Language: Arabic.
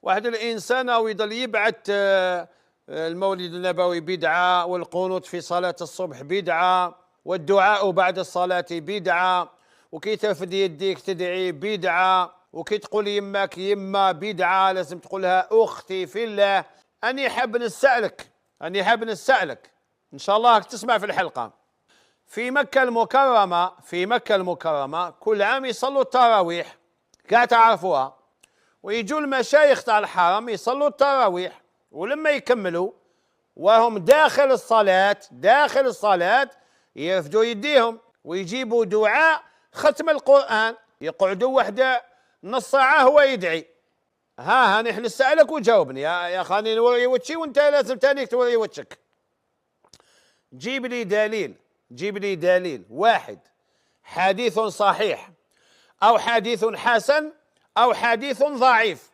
واحد الإنسان أو يضل يبعث المولد النبوي بدعة، والقنوت في صلاة الصبح بدعة، والدعاء بعد الصلاة بدعة، وكي ترفد يديك تدعي بدعة، وكي تقول يماك يما بدعة، لازم تقولها أختي في الله. أني حاب نسألك إن شاء الله تسمع في الحلقة. في مكة المكرمة كل عام يصلوا التراويح، كاع تعرفوها، ويجوا المشايخ تاع الحرم يصلوا التراويح، ولما يكملوا وهم داخل الصلاة يرفدوا يديهم ويجيبوا دعاء ختم القرآن، يقعدوا وحده نص ساعة هو يدعي. ها نحن نسألك وجاوبني يا خاني، نوري وجهي وانت لازم تانيك توري وجهك. جيب لي دليل واحد، حديث صحيح أو حديث حسن أو حديث ضعيف،